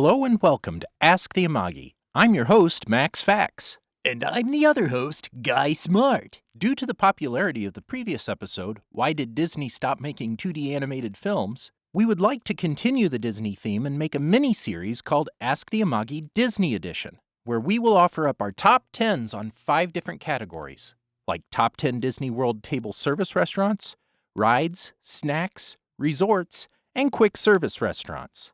Hello and welcome to Ask the Amagi. I'm your host, Max Fax. And I'm the other host, Guy Smart. Due to the popularity of the previous episode, Why Did Disney Stop Making 2D Animated Films?, we would like to continue the Disney theme and make a mini-series called Ask the Amagi Disney Edition, where we will offer up our top 10s on 5 different categories, like top 10 Disney World table service restaurants, rides, snacks, resorts, and quick service restaurants.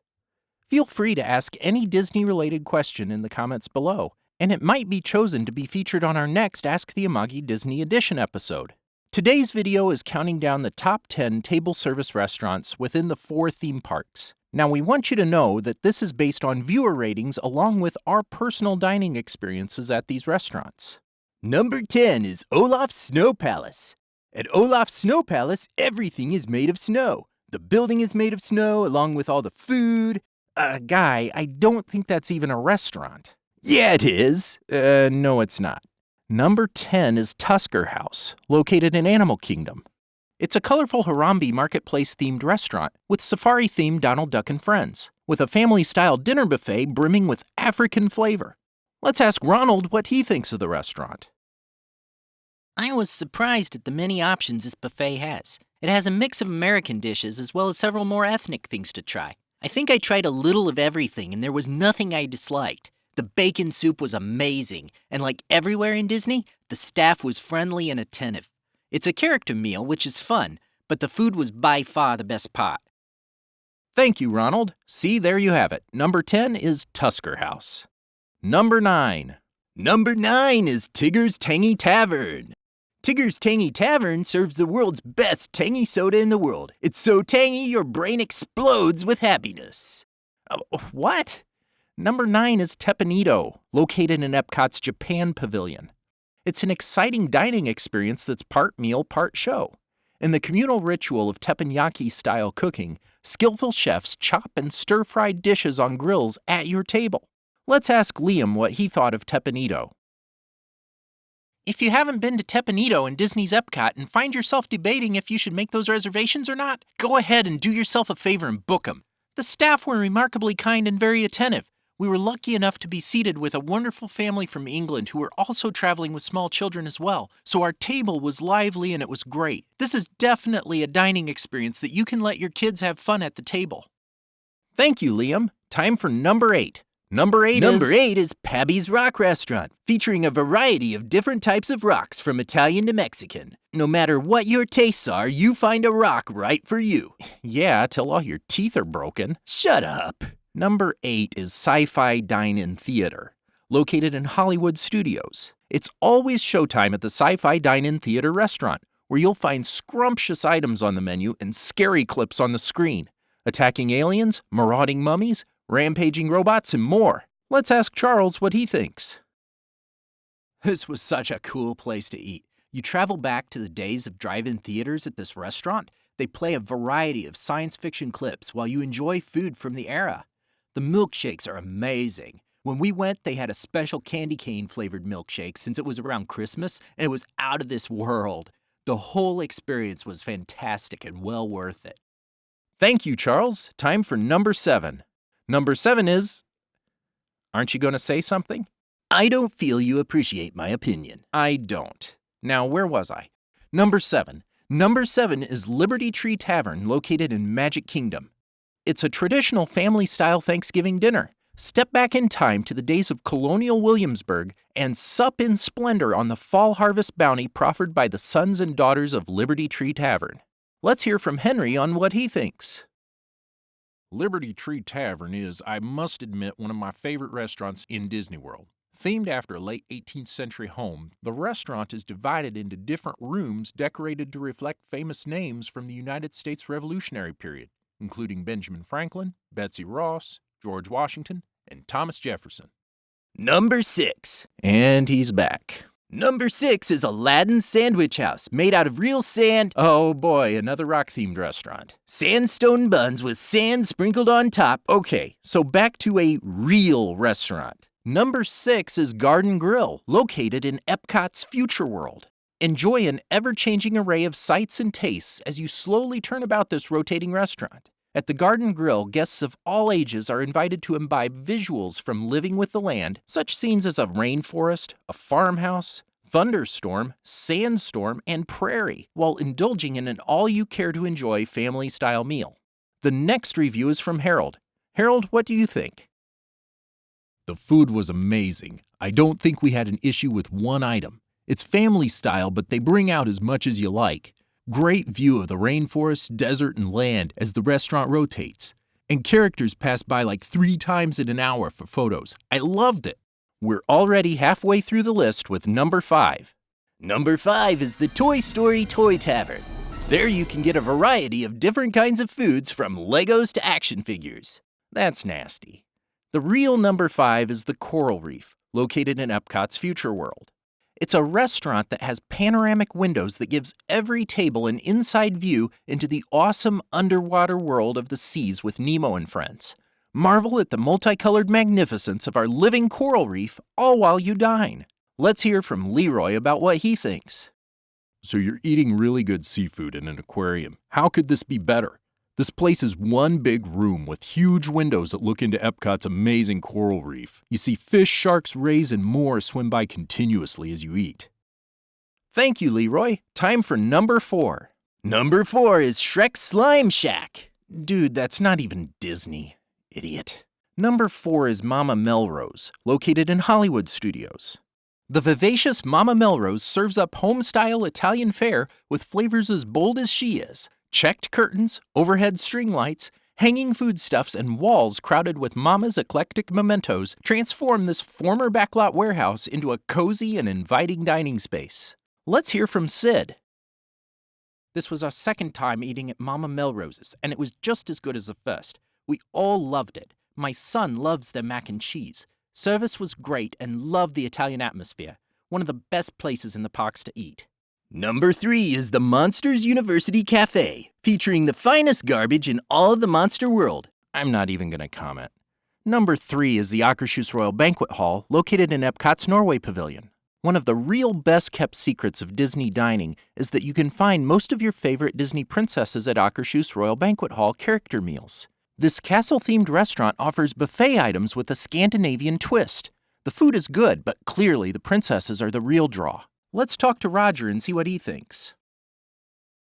Feel free to ask any Disney-related question in the comments below, and it might be chosen to be featured on our next Ask the Amagi Disney Edition episode. Today's video is counting down the top 10 table service restaurants within the 4 theme parks. Now, we want you to know that this is based on viewer ratings along with our personal dining experiences at these restaurants. Number 10 is Olaf's Snow Palace. At Olaf's Snow Palace, everything is made of snow. The building is made of snow, along with all the food. Guy, I don't think that's even a restaurant. Yeah, it is. No, it's not. Number 10 is Tusker House, located in Animal Kingdom. It's a colorful Harambe marketplace-themed restaurant with safari-themed Donald Duck and Friends, with a family-style dinner buffet brimming with African flavor. Let's ask Ronald what he thinks of the restaurant. I was surprised at the many options this buffet has. It has a mix of American dishes as well as several more ethnic things to try. I think I tried a little of everything and there was nothing I disliked. The bacon soup was amazing, and like everywhere in Disney, the staff was friendly and attentive. It's a character meal, which is fun, but the food was by far the best part. Thank you, Ronald. See, there you have it. Number 10 is Tusker House. Number 9. Number 9 is Tigger's Tangy Tavern. Tigger's Tangy Tavern serves the world's best tangy soda in the world. It's so tangy your brain explodes with happiness. What? Number 9 is Teppanyaki, located in Epcot's Japan Pavilion. It's an exciting dining experience that's part meal, part show. In the communal ritual of teppanyaki-style cooking, skillful chefs chop and stir-fried dishes on grills at your table. Let's ask Liam what he thought of Teppanyaki. If you haven't been to Teppanyaki in Disney's Epcot and find yourself debating if you should make those reservations or not, go ahead and do yourself a favor and book them. The staff were remarkably kind and very attentive. We were lucky enough to be seated with a wonderful family from England who were also traveling with small children as well, so our table was lively and it was great. This is definitely a dining experience that you can let your kids have fun at the table. Thank you, Liam. Time for number 8. Number 8 is Pabbie's Rock Restaurant, featuring a variety of different types of rocks from Italian to Mexican. No matter what your tastes are, you find a rock right for you. Yeah, till all your teeth are broken. Shut up. Number 8 is Sci-Fi Dine-In Theater, located in Hollywood Studios. It's always showtime at the Sci-Fi Dine-In Theater restaurant, where you'll find scrumptious items on the menu and scary clips on the screen. Attacking aliens, marauding mummies, rampaging robots, and more. Let's ask Charles what he thinks. This was such a cool place to eat. You travel back to the days of drive-in theaters at this restaurant. They play a variety of science fiction clips while you enjoy food from the era. The milkshakes are amazing. When we went, they had a special candy cane flavored milkshake since it was around Christmas, and it was out of this world. The whole experience was fantastic and well worth it. Thank you, Charles. Time for number 7. Number 7 is... Aren't you going to say something? I don't feel you appreciate my opinion. I don't. Now, where was I? Number 7. Number 7 is Liberty Tree Tavern, located in Magic Kingdom. It's a traditional family-style Thanksgiving dinner. Step back in time to the days of colonial Williamsburg and sup in splendor on the fall harvest bounty proffered by the sons and daughters of Liberty Tree Tavern. Let's hear from Henry on what he thinks. Liberty Tree Tavern is, I must admit, one of my favorite restaurants in Disney World. Themed after a late 18th century home, the restaurant is divided into different rooms decorated to reflect famous names from the United States Revolutionary period, including Benjamin Franklin, Betsy Ross, George Washington, and Thomas Jefferson. Number 6. And he's back. Number 6 is Aladdin's Sandwich House, made out of real sand. Oh boy, another rock-themed restaurant. Sandstone buns with sand sprinkled on top. Okay, so back to a real restaurant. Number 6 is Garden Grill, located in Epcot's Future World. Enjoy an ever-changing array of sights and tastes as you slowly turn about this rotating restaurant. At the Garden Grill, guests of all ages are invited to imbibe visuals from Living with the Land, such scenes as a rainforest, a farmhouse, thunderstorm, sandstorm, and prairie, while indulging in an all-you-care-to-enjoy family-style meal. The next review is from Harold. Harold, what do you think? The food was amazing. I don't think we had an issue with one item. It's family style, but they bring out as much as you like. Great view of the rainforest, desert, and land as the restaurant rotates. And characters pass by like 3 times in an hour for photos. I loved it. We're already halfway through the list with number 5. Number 5 is the Toy Story Toy Tavern. There you can get a variety of different kinds of foods from Legos to action figures. That's nasty. The real number 5 is the Coral Reef, located in Epcot's Future World. It's a restaurant that has panoramic windows that gives every table an inside view into the awesome underwater world of the seas with Nemo and friends. Marvel at the multicolored magnificence of our living coral reef, all while you dine. Let's hear from Leroy about what he thinks. So you're eating really good seafood in an aquarium. How could this be better? This place is one big room with huge windows that look into Epcot's amazing coral reef. You see fish, sharks, rays, and more swim by continuously as you eat. Thank you, Leroy. Time for number 4. Number 4 is Shrek's Slime Shack. Dude, that's not even Disney. Idiot. Number 4 is Mama Melrose, located in Hollywood Studios. The vivacious Mama Melrose serves up home-style Italian fare with flavors as bold as she is. Checked curtains, overhead string lights, hanging foodstuffs, and walls crowded with Mama's eclectic mementos transform this former backlot warehouse into a cozy and inviting dining space. Let's hear from Sid. This was our second time eating at Mama Melrose's, and it was just as good as the first. We all loved it. My son loves their mac and cheese. Service was great and loved the Italian atmosphere. One of the best places in the parks to eat. Number 3 is the Monsters University Cafe, featuring the finest garbage in all of the Monster world. I'm not even going to comment. Number 3 is the Akershus Royal Banquet Hall, located in Epcot's Norway Pavilion. One of the real best-kept secrets of Disney dining is that you can find most of your favorite Disney princesses at Akershus Royal Banquet Hall character meals. This castle-themed restaurant offers buffet items with a Scandinavian twist. The food is good, but clearly the princesses are the real draw. Let's talk to Roger and see what he thinks.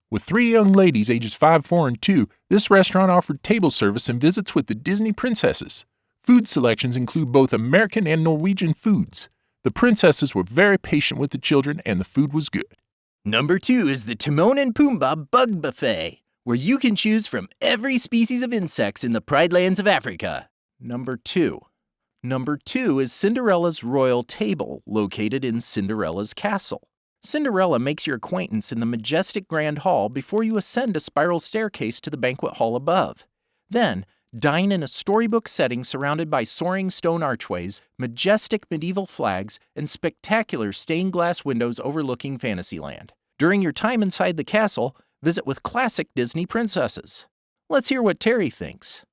With 3 young ladies ages 5, 4, and 2, this restaurant offered table service and visits with the Disney princesses. Food selections include both American and Norwegian foods. The princesses were very patient with the children, and the food was good. Number 2 is the Timon and Pumbaa Bug Buffet, where you can choose from every species of insects in the Pride Lands of Africa. Number 2 is Cinderella's Royal Table, located in Cinderella's Castle. Cinderella makes your acquaintance in the majestic Grand Hall before you ascend a spiral staircase to the banquet hall above. Then, dine in a storybook setting surrounded by soaring stone archways, majestic medieval flags, and spectacular stained glass windows overlooking Fantasyland. During your time inside the castle, visit with classic Disney princesses. Let's hear what Terry thinks.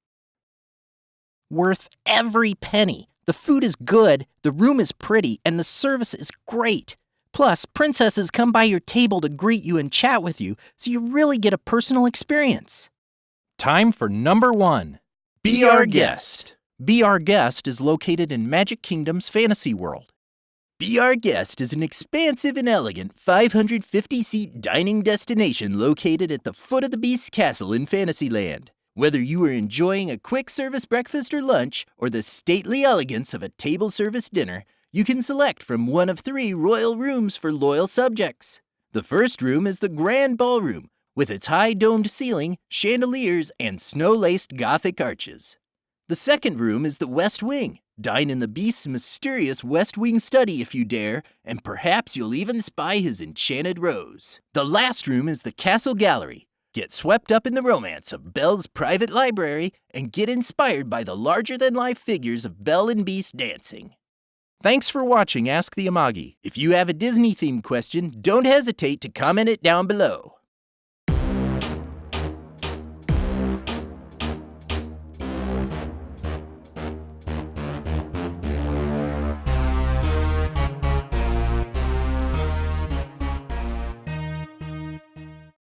Worth every penny. The food is good, the room is pretty, and the service is great. Plus, princesses come by your table to greet you and chat with you, so you really get a personal experience. Time for number 1. Be Our Guest. Be Our Guest is located in Magic Kingdom's Fantasy World. Be Our Guest is an expansive and elegant 550-seat dining destination located at the foot of the Beast's castle in Fantasyland. Whether you are enjoying a quick service breakfast or lunch, or the stately elegance of a table service dinner, you can select from one of 3 royal rooms for loyal subjects. The first room is the Grand Ballroom, with its high domed ceiling, chandeliers, and snow-laced Gothic arches. The second room is the West Wing. Dine in the Beast's mysterious West Wing study if you dare, and perhaps you'll even spy his enchanted rose. The last room is the Castle Gallery. Get swept up in the romance of Belle's private library and get inspired by the larger-than-life figures of Belle and Beast dancing. Thanks for watching Ask the Amagi. If you have a Disney-themed question, don't hesitate to comment it down below.